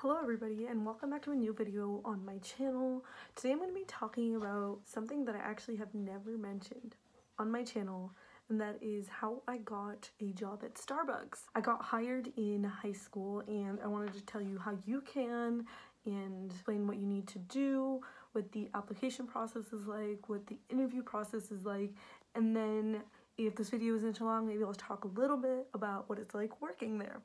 Hello everybody and welcome back to a new video on my channel. Today I'm going to be talking about something that I actually have never mentioned on my channel, and that is how I got a job at Starbucks. I got hired in high school and I wanted to tell you how you can and explain what you need to do, what the application process is like, what the interview process is like, and then if this video isn't too long, maybe I'll talk a little bit about what it's like working there.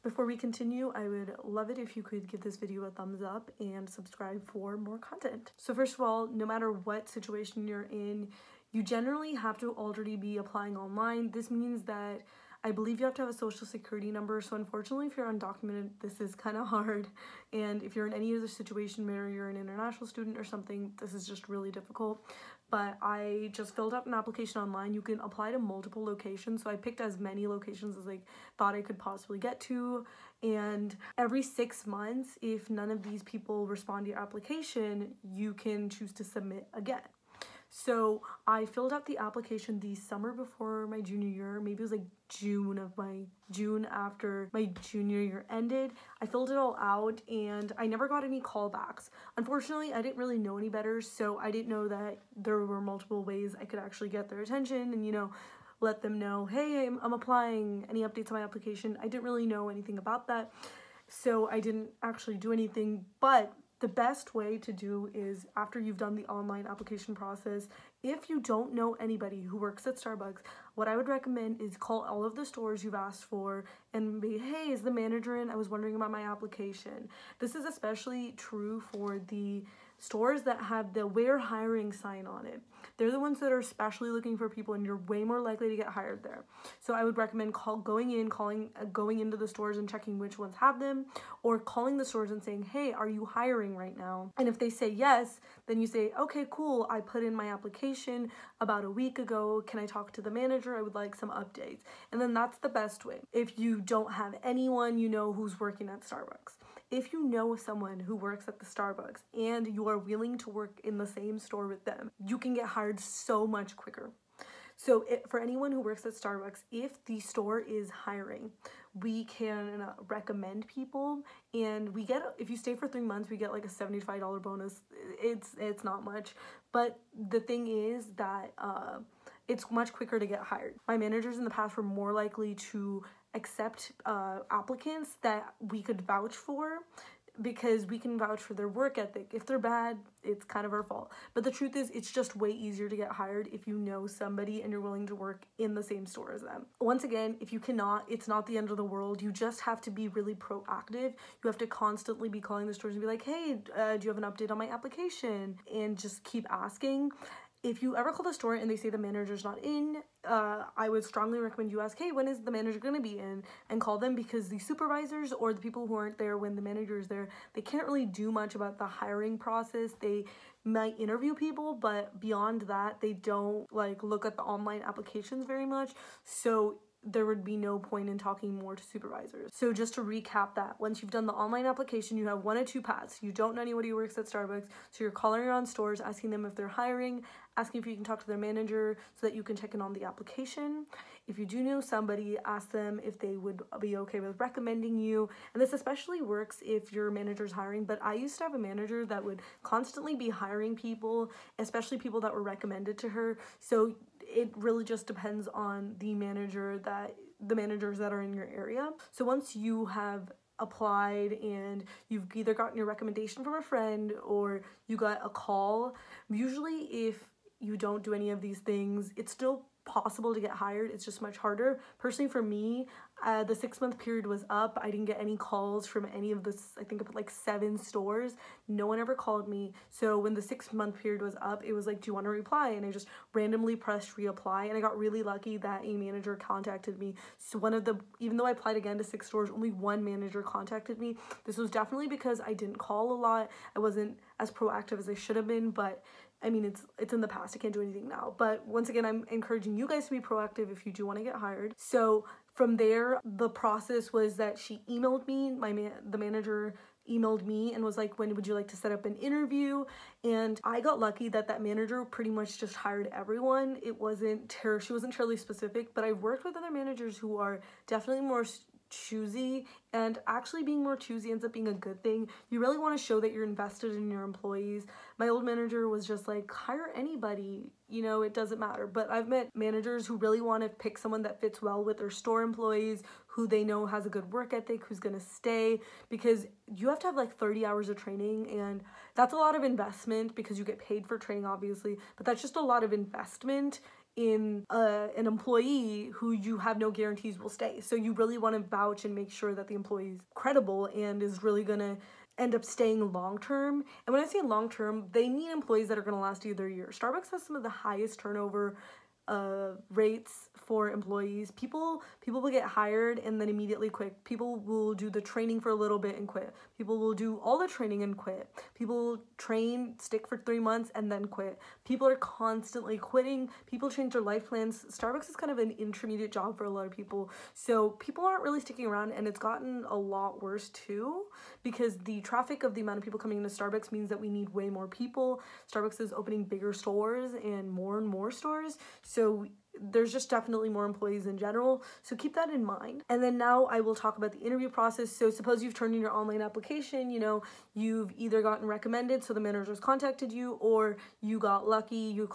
Before we continue, I would love it if you could give this video a thumbs up and subscribe for more content. So first of all, no matter what situation you're in, you generally have to already be applying online. This means that I believe you have to have a social security number. So unfortunately, if you're undocumented, this is kind of hard. And if you're in any other situation where you're an international student or something, this is just really difficult. But I just filled out an application online. You can apply to multiple locations. So I picked as many locations as I thought I could possibly get to. And every 6 months, if none of these people respond to your application, you can choose to submit again. So I filled out the application the summer before my junior year. Maybe it was like June after my junior year ended. I filled it all out and I never got any callbacks. Unfortunately, I didn't really know any better, so I didn't know that there were multiple ways I could actually get their attention and, you know, let them know, hey, I'm applying, any updates on my application. I didn't really know anything about that, so I didn't actually do anything. But the best way to do is, after you've done the online application process, if you don't know anybody who works at Starbucks, what I would recommend is call all of the stores you've asked for and be, hey, is the manager in? I was wondering about my application. This is especially true for the stores that have the "we're hiring" sign on it. They're the ones that are especially looking for people, and you're way more likely to get hired there. So I would recommend going into the stores and checking which ones have them, or calling the stores and saying, hey, are you hiring right now? And if they say yes, then you say, okay, cool, I put in my application about a week ago. Can I talk to the manager? I would like some updates. And then that's the best way. If you don't have anyone you know who's working at Starbucks, if you know someone who works at the Starbucks and you are willing to work in the same store with them, you can get hired so much quicker. So for anyone who works at Starbucks, if the store is hiring, we can recommend people, and we get, if you stay for 3 months, we get like a $75 bonus. It's not much, but the thing is that it's much quicker to get hired. My managers in the past were more likely to accept applicants that we could vouch for, because we can vouch for their work ethic. If they're bad, it's kind of our fault. But the truth is, it's just way easier to get hired if you know somebody and you're willing to work in the same store as them. Once again, if you cannot, it's not the end of the world. You just have to be really proactive. You have to constantly be calling the stores and be like, hey, do you have an update on my application? And just keep asking. If you ever call the store and they say the manager's not in, I would strongly recommend you ask, hey, when is the manager going to be in? And call them, because the supervisors or the people who aren't there when the manager is there, they can't really do much about the hiring process. They might interview people, but beyond that, they don't like look at the online applications very much. So there would be no point in talking more to supervisors. So just to recap that, once you've done the online application, you have one of two paths. You don't know anybody who works at Starbucks, so you're calling around stores, asking them if they're hiring, asking if you can talk to their manager so that you can check in on the application. If you do know somebody, ask them if they would be okay with recommending you. And this especially works if your manager's hiring, but I used to have a manager that would constantly be hiring people, especially people that were recommended to her. So it really just depends on the managers that are in your area. So once you have applied and you've either gotten your recommendation from a friend or you got a call, usually if you don't do any of these things, it's still possible to get hired. It's just much harder. Personally, for me, the 6-month period was up. I didn't get any calls from any of this, I think like 7 stores. No one ever called me. So when the 6-month period was up, it was like, do you want to reply? And I just randomly pressed reapply, and I got really lucky that a manager contacted me. So even though I applied again to 6 stores, only one manager contacted me. This was definitely because I didn't call a lot. I wasn't as proactive as I should have been, but I mean, it's in the past. I can't do anything now. But once again, I'm encouraging you guys to be proactive if you do want to get hired. So from there, the process was that she emailed me, the manager emailed me and was like, when would you like to set up an interview? And I got lucky that manager pretty much just hired everyone. She wasn't terribly specific, but I've worked with other managers who are definitely more choosy, and actually being more choosy ends up being a good thing. You really want to show that you're invested in your employees. My old manager was just like, hire anybody, you know, it doesn't matter. But I've met managers who really want to pick someone that fits well with their store employees, who they know has a good work ethic, who's going to stay, because you have to have like 30 hours of training, and that's a lot of investment because you get paid for training, obviously, but that's just a lot of investment in an employee who you have no guarantees will stay. So you really want to vouch and make sure that the employee is credible and is really gonna end up staying long term. And when I say long term, they need employees that are gonna last either year. Starbucks has some of the highest turnover rates for employees. People will get hired and then immediately quit. People will do the training for a little bit and quit. People will do all the training and quit. People will train, stick for 3 months, and then quit. People are constantly quitting. People change their life plans. Starbucks is kind of an intermediate job for a lot of people. So people aren't really sticking around, and it's gotten a lot worse too, because the traffic of the amount of people coming into Starbucks means that we need way more people. Starbucks is opening bigger stores and more stores. So there's just definitely more employees in general. So keep that in mind. And then now I will talk about the interview process. So suppose you've turned in your online application, you know, you've either gotten recommended, so the managers contacted you, or you got lucky, you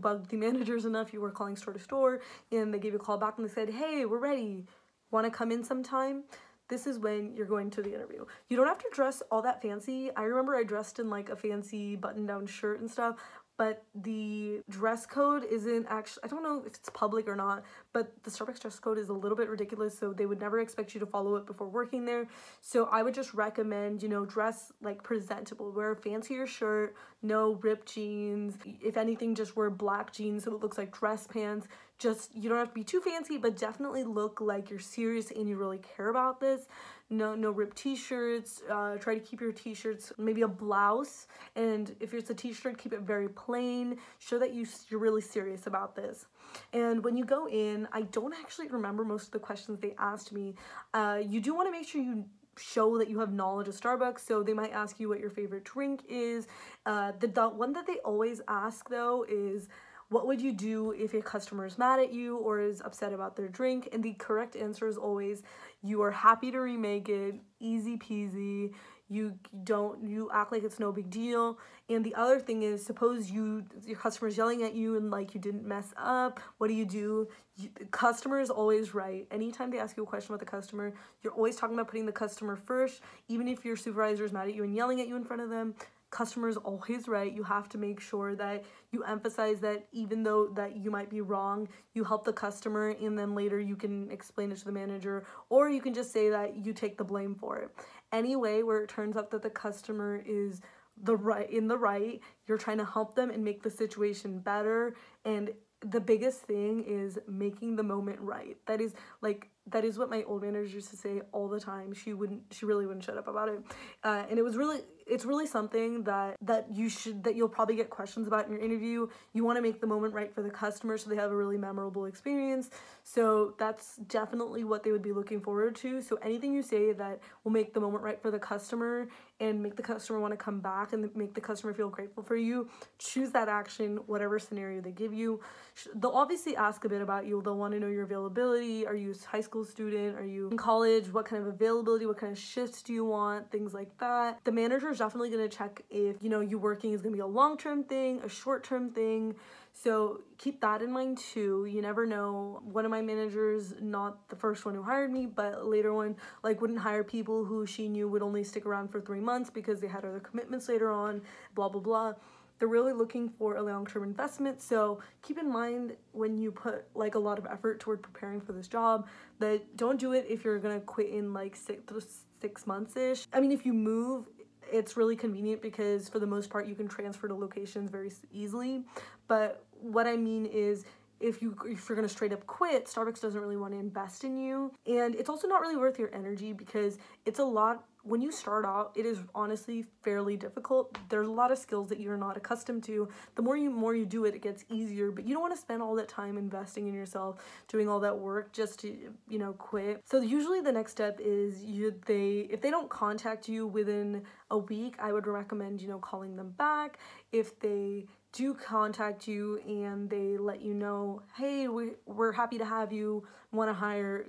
bugged the managers enough, you were calling store to store, and they gave you a call back and they said, hey, we're ready. Want to come in sometime? This is when you're going to the interview. You don't have to dress all that fancy. I remember I dressed in like a fancy button-down shirt and stuff, but the dress code isn't actually, I don't know if it's public or not, but the Starbucks dress code is a little bit ridiculous, so they would never expect you to follow it before working there. So I would just recommend, you know, dress like presentable. Wear a fancier shirt, no ripped jeans. If anything, just wear black jeans so it looks like dress pants. Just, you don't have to be too fancy, but definitely look like you're serious and you really care about this. No ripped t-shirts. Try to keep your t-shirts, maybe a blouse, and if it's a t-shirt, keep it very plain. Show that you're really serious about this. And when you go in, I don't actually remember most of the questions they asked me. You do want to make sure you show that you have knowledge of Starbucks, so they might ask you what your favorite drink is. The one that they always ask though is, what would you do if a customer is mad at you or is upset about their drink? And the correct answer is always, you are happy to remake it, easy peasy. You act like it's no big deal. And the other thing is, suppose your customer's yelling at you and like you didn't mess up, what do? Customer is always right. Anytime they ask you a question about the customer, you're always talking about putting the customer first. Even if your supervisor is mad at you and yelling at you in front of them, customer is always right. You have to make sure that you emphasize that even though that you might be wrong, you help the customer, and then later you can explain it to the manager, or you can just say that you take the blame for it. Anyway, where it turns out that the customer is in the right, you're trying to help them and make the situation better. And the biggest thing is making the moment right. That is what my old manager used to say all the time. She really wouldn't shut up about it. And it's really something that you'll probably get questions about in your interview. You want to make the moment right for the customer so they have a really memorable experience. So that's definitely what they would be looking forward to. So anything you say that will make the moment right for the customer and make the customer want to come back and make the customer feel grateful for you, choose that action, whatever scenario they give you. They'll obviously ask a bit about you. They'll want to know your availability. Are you a high school student? Are you in college? What kind of availability? What kind of shifts do you want? Things like that. The manager is definitely going to check if, you know, you working is going to be a long-term thing, a short-term thing. So keep that in mind too. You never know. One of my managers, not the first one who hired me, but later one, like wouldn't hire people who she knew would only stick around for 3 months because they had other commitments later on, blah, blah, blah. They're really looking for a long-term investment. So keep in mind when you put like a lot of effort toward preparing for this job that don't do it if you're gonna quit in like 6 months-ish. I mean, if you move, it's really convenient because for the most part you can transfer to locations very easily. But what I mean is, if you're gonna straight up quit, Starbucks doesn't really want to invest in you. And it's also not really worth your energy because it's a lot. When you start out, it is honestly fairly difficult. There's a lot of skills that you're not accustomed to. The more you do it, it gets easier, but you don't want to spend all that time investing in yourself, doing all that work just to, you know, quit. So usually the next step is if they don't contact you within a week, I would recommend, you know, calling them back. If they do contact you and they let you know, hey, we're happy to have you, want to hire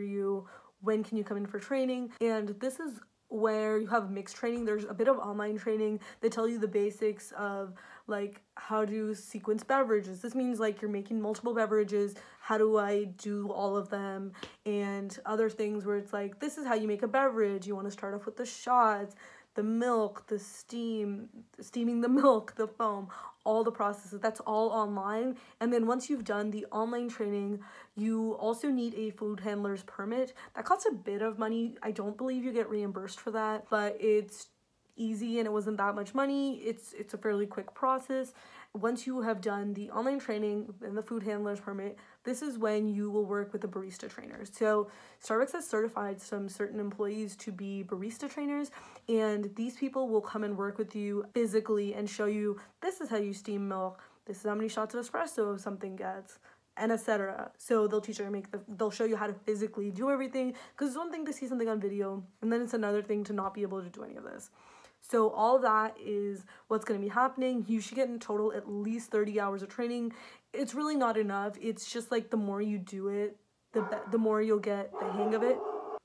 you, when can you come in for training. And this is where you have mixed training. There's a bit of online training. They tell you the basics of like how to sequence beverages. This means like you're making multiple beverages. How do I do all of them? And other things where it's like, this is how you make a beverage. You want to start off with the shots, the milk, the steaming the milk, the foam, all the processes. That's all online. And then once you've done the online training, you also need a food handler's permit. That costs a bit of money. I don't believe you get reimbursed for that, but it's easy and it wasn't that much money. It's a fairly quick process. Once you have done the online training and the food handler's permit, this is when you will work with the barista trainers. So Starbucks has certified some certain employees to be barista trainers, and these people will come and work with you physically and show you, this is how you steam milk, this is how many shots of espresso something gets, and etc. So they'll teach you how to they'll show you how to physically do everything, because it's one thing to see something on video, and then it's another thing to not be able to do any of this. So all that is what's going to be happening. You should get in total at least 30 hours of training. It's really not enough. It's just like the more you do it, the more you'll get the hang of it.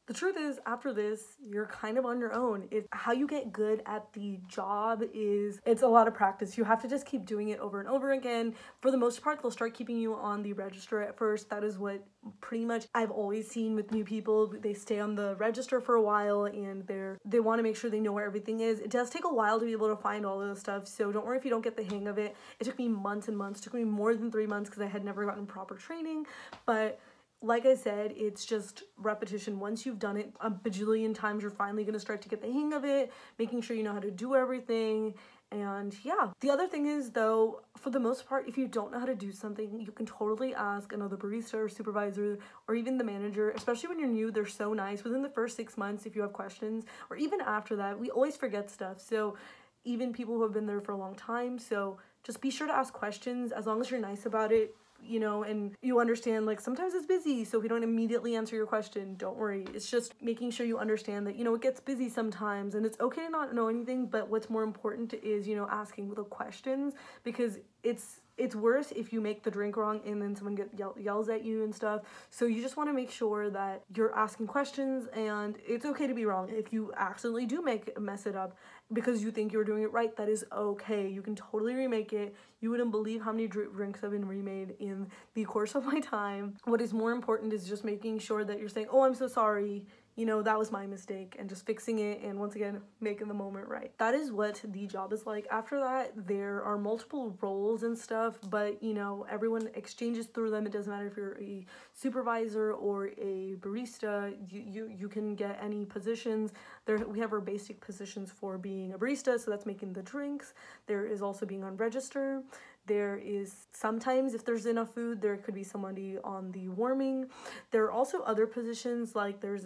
The truth is, after this, you're kind of on your own. How you get good at the job it's a lot of practice. You have to just keep doing it over and over again. For the most part, they'll start keeping you on the register at first. That is what pretty much I've always seen with new people. They stay on the register for a while, and they want to make sure they know where everything is. It does take a while to be able to find all of this stuff, so don't worry if you don't get the hang of it. It took me months and months. It took me more than 3 months because I had never gotten proper training, but like I said, it's just repetition. Once you've done it a bajillion times, you're finally going to start to get the hang of it, making sure you know how to do everything. And yeah, the other thing is though, for the most part, if you don't know how to do something, you can totally ask another barista or supervisor or even the manager. Especially when you're new, they're so nice. Within the first 6 months, if you have questions, or even after that, we always forget stuff. So even people who have been there for a long time, so just be sure to ask questions as long as you're nice about it. You know, and you understand, like, sometimes it's busy, so if you don't immediately answer your question, don't worry. It's just making sure you understand that, you know, it gets busy sometimes, and it's okay to not know anything, but what's more important is, you know, asking the questions, because it's worse if you make the drink wrong and then someone yells at you and stuff. So you just want to make sure that you're asking questions, and it's okay to be wrong. If you accidentally do mess it up because you think you're doing it right, that is okay. You can totally remake it. You wouldn't believe how many drinks have been remade in the course of my time. What is more important is just making sure that you're saying, oh, I'm so sorry, you know, that was my mistake, and just fixing it, and once again, making the moment right. That is what the job is like. After that, there are multiple roles and stuff, but, you know, everyone exchanges through them. It doesn't matter if you're a supervisor or a barista. You can get any positions. We have our basic positions for being a barista, so that's making the drinks. There is also being on register. There is sometimes, if there's enough food, there could be somebody on the warming. There are also other positions, like there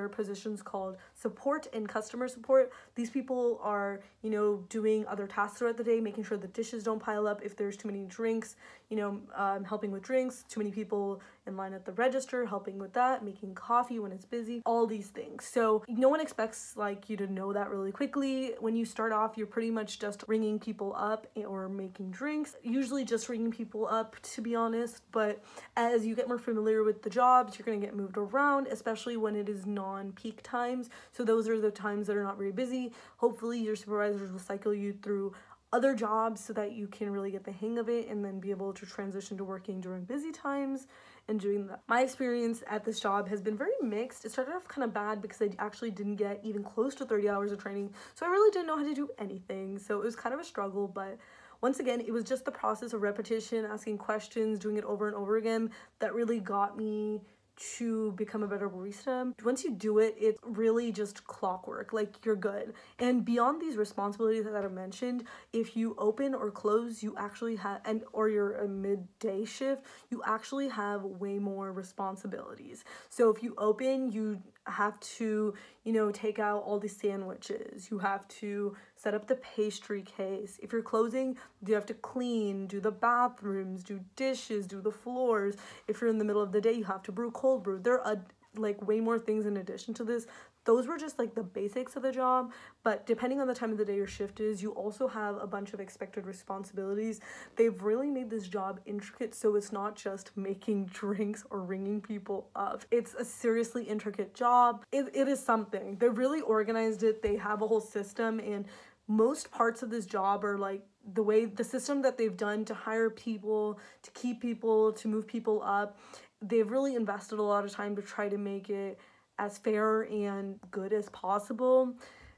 are positions called support and customer support. These people are, you know, doing other tasks throughout the day, making sure the dishes don't pile up if there's too many drinks, you know, helping with drinks, too many people in line at the register, helping with that, making coffee when it's busy, all these things. So no one expects like you to know that really quickly. When you start off, you're pretty much just ringing people up or making drinks, usually just ringing people up, to be honest. But as you get more familiar with the jobs, you're going to get moved around, especially when it is non-peak times. So those are the times that are not very busy. Hopefully your supervisors will cycle you through other jobs so that you can really get the hang of it and then be able to transition to working during busy times and doing that. My experience at this job has been very mixed. It started off kind of bad because I actually didn't get even close to 30 hours of training, so I really didn't know how to do anything. So it was kind of a struggle, but once again, it was just the process of repetition, asking questions, doing it over and over again that really got me to become a better barista. Once you do it, it's really just clockwork, like you're good. And beyond these responsibilities that I mentioned, if you open or close, you actually have, or you're a midday shift, you actually have way more responsibilities. So if you open, you have to, you know, take out all the sandwiches. You have to set up the pastry case. If you're closing, you have to clean, do the bathrooms, do dishes, do the floors. If you're in the middle of the day, you have to brew cold brew. There are like way more things in addition to this Those were just like the basics of the job, but depending on the time of the day your shift is, you also have a bunch of expected responsibilities. They've really made this job intricate, so it's not just making drinks or ringing people up. It's a seriously intricate job. It is something. They really organized it. They have a whole system, and most parts of this job are like the system that they've done to hire people, to keep people, to move people up. They've really invested a lot of time to try to make it as fair and good as possible.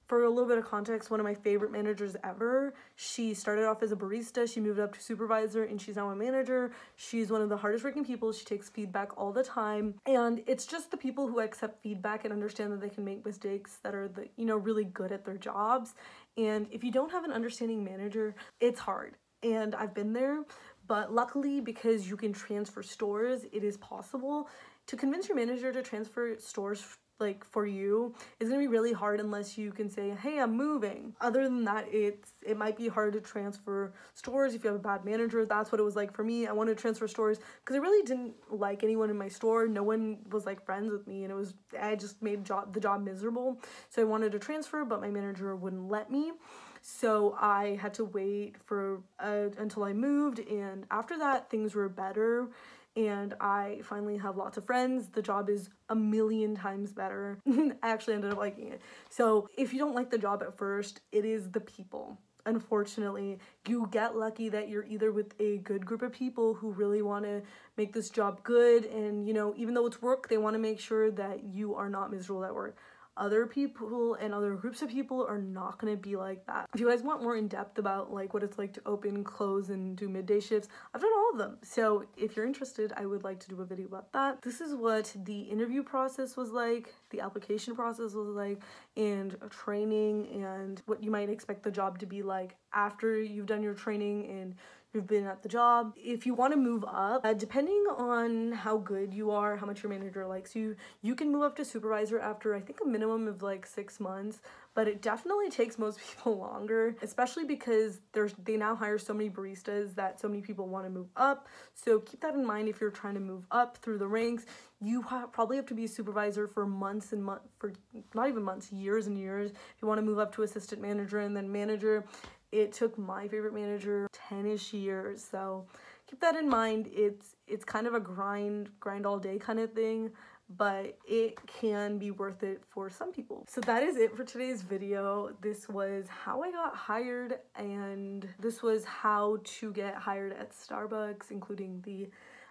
For a little bit of context, one of my favorite managers ever, she started off as a barista, she moved up to supervisor, and she's now a manager. She's one of the hardest working people. She takes feedback all the time, and it's just the people who accept feedback and understand that they can make mistakes that are really good at their jobs. And if you don't have an understanding manager, it's hard. And I've been there, but luckily, because you can transfer stores, it is possible. To convince your manager to transfer stores like for you is gonna be really hard unless you can say, hey, I'm moving. Other than that, it might be hard to transfer stores if you have a bad manager. That's what it was like for me. I wanted to transfer stores because I really didn't like anyone in my store. No one was like friends with me, and I just made the job miserable. So I wanted to transfer, but my manager wouldn't let me. So I had to wait for until I moved, and after that things were better. And I finally have lots of friends. The job is a million times better. I actually ended up liking it. So if you don't like the job at first, it is the people. Unfortunately, you get lucky that you're either with a good group of people who really want to make this job good, and even though it's work, they want to make sure that you are not miserable at work. Other people and other groups of people are not going to be like that. If you guys want more in depth about like what it's like to open, close, and do midday shifts, I've done all of them. So if you're interested, I would like to do a video about that. This is what the interview process was like, the application process was like, and training, and what you might expect the job to be like after you've done your training and you've been at the job. If you want to move up, depending on how good you are, how much your manager likes you, you can move up to supervisor after I think a minimum of like 6 months, but it definitely takes most people longer, especially because they now hire so many baristas that so many people want to move up. So keep that in mind if you're trying to move up through the ranks. You probably have to be a supervisor for months and months, for not even months, years and years. If you want to move up to assistant manager and then manager, it took my favorite manager 10-ish years. So keep that in mind. It's kind of a grind all day kind of thing, but it can be worth it for some people. So that is it for today's video. This was how I got hired, and this was how to get hired at Starbucks, including the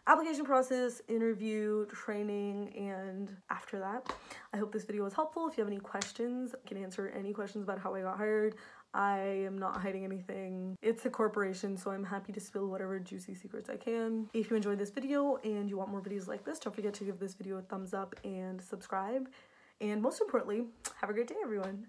application process, interview, training, and after that. I hope this video was helpful. If you have any questions, I can answer any questions about how I got hired. I am not hiding anything. It's a corporation, so I'm happy to spill whatever juicy secrets I can. If you enjoyed this video and you want more videos like this, don't forget to give this video a thumbs up and subscribe. And most importantly, have a great day, everyone.